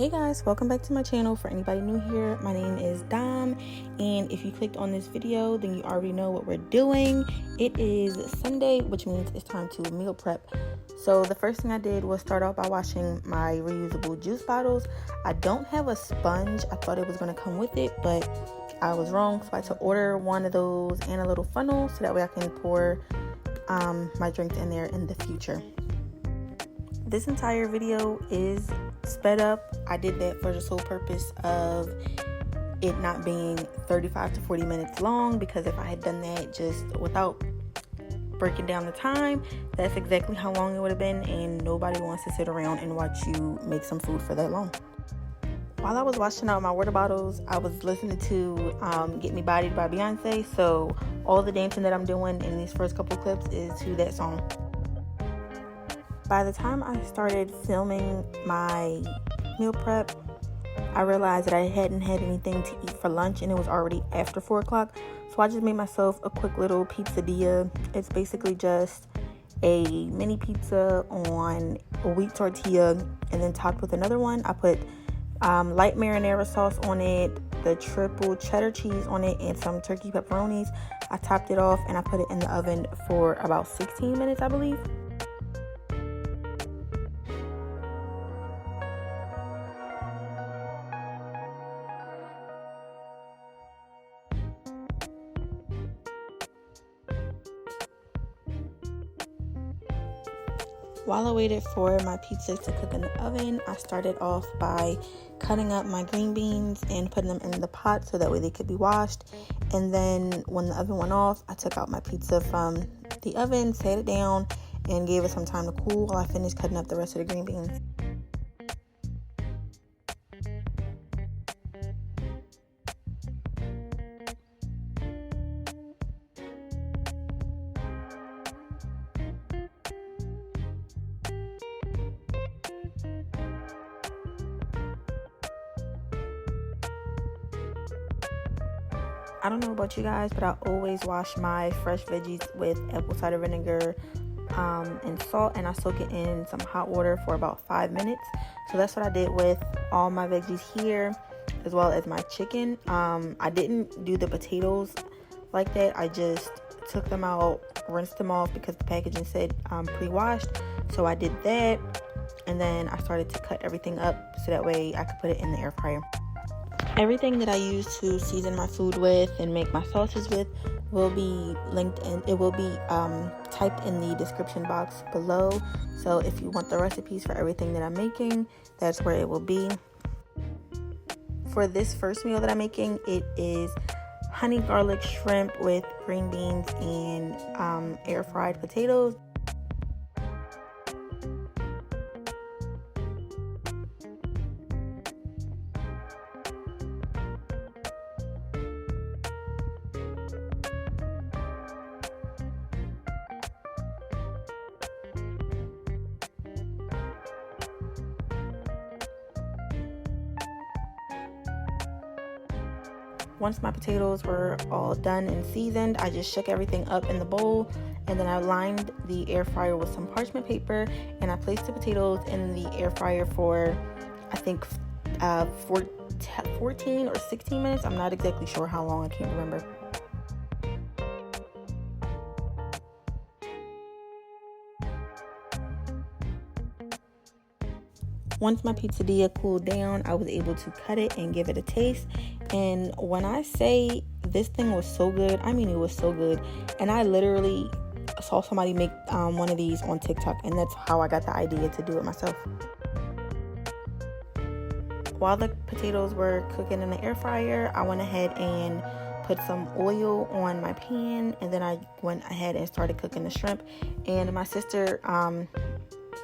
Hey guys, welcome back to my channel. For anybody new here, my name is Dom, and if you clicked on this video, then you already know what we're doing. It is Sunday, which means it's time to meal prep. So the first thing I did was start out by washing my reusable juice bottles. I don't have a sponge. I thought it was going to come with it, but I was wrong. So I had to order one of those and a little funnel so that way I can pour my drinks in there in the future. This entire video is sped up. I did that for the sole purpose of it not being 35 to 40 minutes long, because if I had done that just without breaking down the time, that's exactly how long it would have been, and nobody wants to sit around and watch you make some food for that long. While I was washing out my water bottles, I was listening to Get Me Bodied by Beyonce, so all the dancing that I'm doing in these first couple clips is to that song. By the time I started filming my meal prep, I realized that I hadn't had anything to eat for lunch, and it was already after 4 o'clock. So I just made myself a quick little pizzadilla. It's basically just a mini pizza on a wheat tortilla and then topped with another one. I put light marinara sauce on it, the triple cheddar cheese on it, and some turkey pepperonis. I topped it off and I put it in the oven for about 16 minutes, I believe. While I waited for my pizzas to cook in the oven, I started off by cutting up my green beans and putting them in the pot so that way they could be washed. And then when the oven went off, I took out my pizza from the oven, sat it down, and gave it some time to cool while I finished cutting up the rest of the green beans. I don't know about you guys, but I always wash my fresh veggies with apple cider vinegar and salt, and I soak it in some hot water for about 5 minutes. So that's what I did with all my veggies here, as well as my chicken. I didn't do the potatoes like that. I just took them out, rinsed them off because the packaging said pre-washed. So I did that, and then I started to cut everything up so that way I could put it in the air fryer. Everything that I use to season my food with and make my sauces with will be linked, and it will be typed in the description box below. So if you want the recipes for everything that I'm making, that's where it will be. For this first meal that I'm making, it is honey garlic shrimp with green beans and air fried potatoes. Once my potatoes were all done and seasoned, I just shook everything up in the bowl, and then I lined the air fryer with some parchment paper, and I placed the potatoes in the air fryer for, I think, 14 or 16 minutes. I'm not exactly sure how long, I can't remember. Once my pizzadilla cooled down, I was able to cut it and give it a taste. And when I say this thing was so good, I mean it was so good. And I literally saw somebody make one of these on TikTok, and that's how I got the idea to do it myself. While the potatoes were cooking in the air fryer, I went ahead and put some oil on my pan, and then I went ahead and started cooking the shrimp. And my sister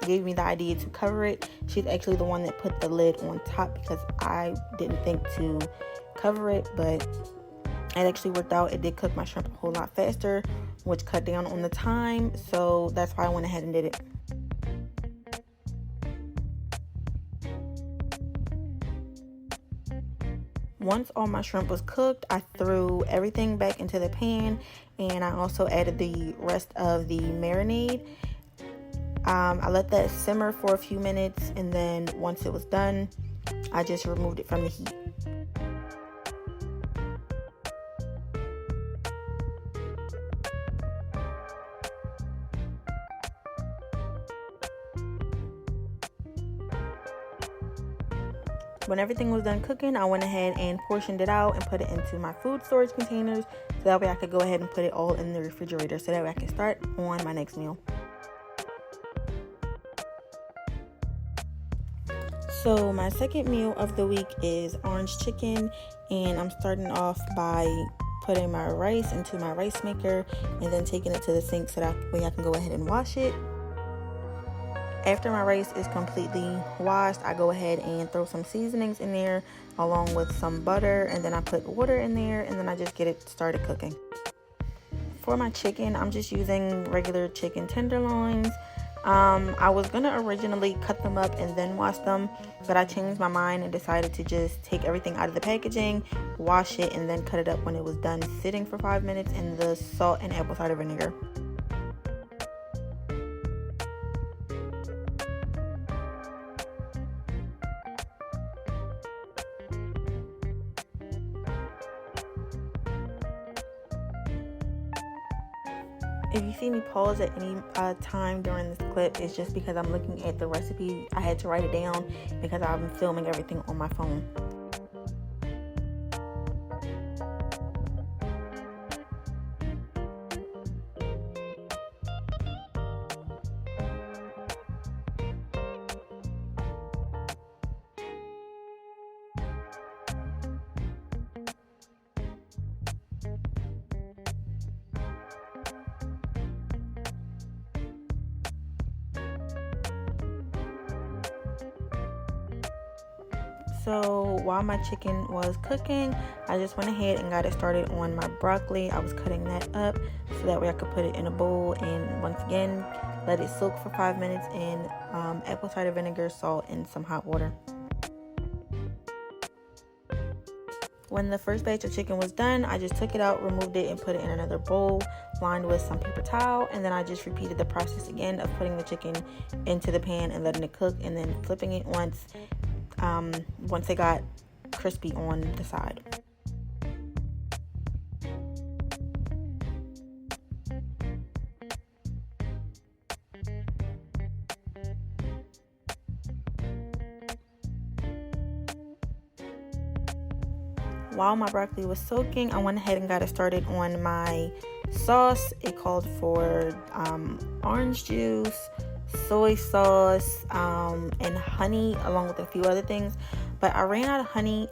gave me the idea to cover it. She's actually the one that put the lid on top because I didn't think to cover it, but it actually worked out. It did cook my shrimp a whole lot faster, which cut down on the time, so that's why I went ahead and did it. Once all my shrimp was cooked, I threw everything back into the pan, and I also added the rest of the marinade. I let that simmer for a few minutes, and then once it was done, I just removed it from the heat. When everything was done cooking, I went ahead and portioned it out and put it into my food storage containers, so that way I could go ahead and put it all in the refrigerator, so that way I can start on my next meal. So my second meal of the week is orange chicken, and I'm starting off by putting my rice into my rice maker and then taking it to the sink so that way I can go ahead and wash it. After my rice is completely washed, I go ahead and throw some seasonings in there along with some butter, and then I put water in there, and then I just get it started cooking. For my chicken, I'm just using regular chicken tenderloins. I was gonna originally cut them up and then wash them, but I changed my mind and decided to just take everything out of the packaging, wash it, and then cut it up when it was done sitting for 5 minutes in the salt and apple cider vinegar. If you see me pause at any time during this clip, it's just because I'm looking at the recipe. I had to write it down because I'm filming everything on my phone. So while my chicken was cooking, I just went ahead and got it started on my broccoli. I was cutting that up so that way I could put it in a bowl, and once again let it soak for 5 minutes in apple cider vinegar, salt, and some hot water. When the first batch of chicken was done, I just took it out, removed it, and put it in another bowl lined with some paper towel, and then I just repeated the process again of putting the chicken into the pan and letting it cook, and then flipping it once it got crispy on the side. While my broccoli was soaking, I went ahead and got it started on my sauce. It called for orange juice, soy sauce, and honey, along with a few other things, but I ran out of honey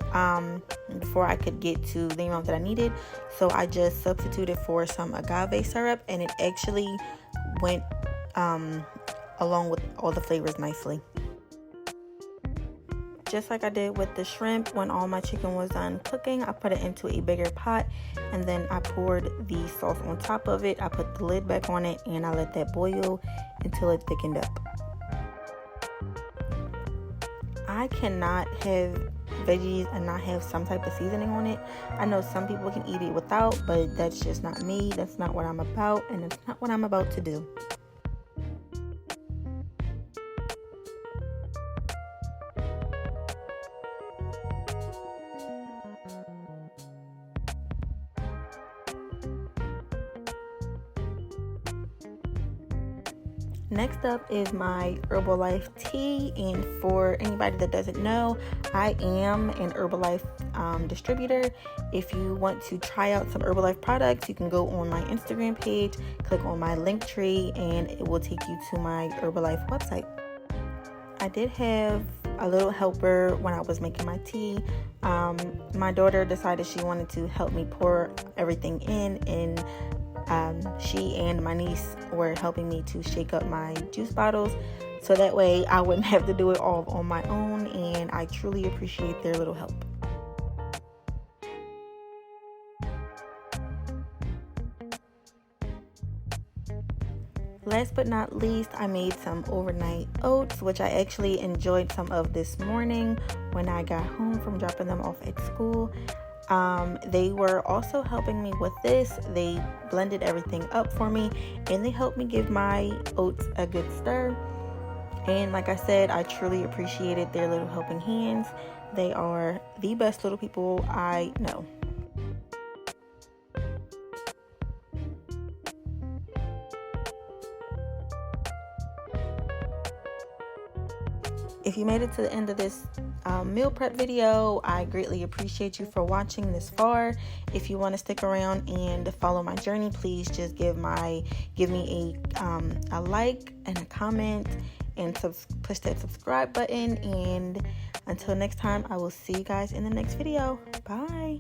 before I could get to the amount that I needed, so I just substituted for some agave syrup, and it actually went along with all the flavors nicely. Just like I did with the shrimp, when all my chicken was done cooking, I put it into a bigger pot, and then I poured the sauce on top of it. I put the lid back on it, and I let that boil until it thickened up. I cannot have veggies and not have some type of seasoning on it. I know some people can eat it without, but that's just not me. That's not what I'm about, and it's not what I'm about to do. Next up is my Herbalife tea, and for anybody that doesn't know, I am an Herbalife distributor. If you want to try out some Herbalife products, you can go on my Instagram page, click on my link tree, and it will take you to my Herbalife website. I did have a little helper when I was making my tea. My daughter decided she wanted to help me pour everything in, and she and my niece were helping me to shake up my juice bottles, so that way I wouldn't have to do it all on my own, and I truly appreciate their little help. Last but not least, I made some overnight oats, which I actually enjoyed some of this morning when I got home from dropping them off at school. They were also helping me with this. They blended everything up for me, and they helped me give my oats a good stir. And like I said, I truly appreciated their little helping hands. They are the best little people I know. If you made it to the end of this meal prep video, I greatly appreciate you for watching this far. If you want to stick around and follow my journey, please just give me a like and a comment, and push that subscribe button. And until next time, I will see you guys in the next video. Bye.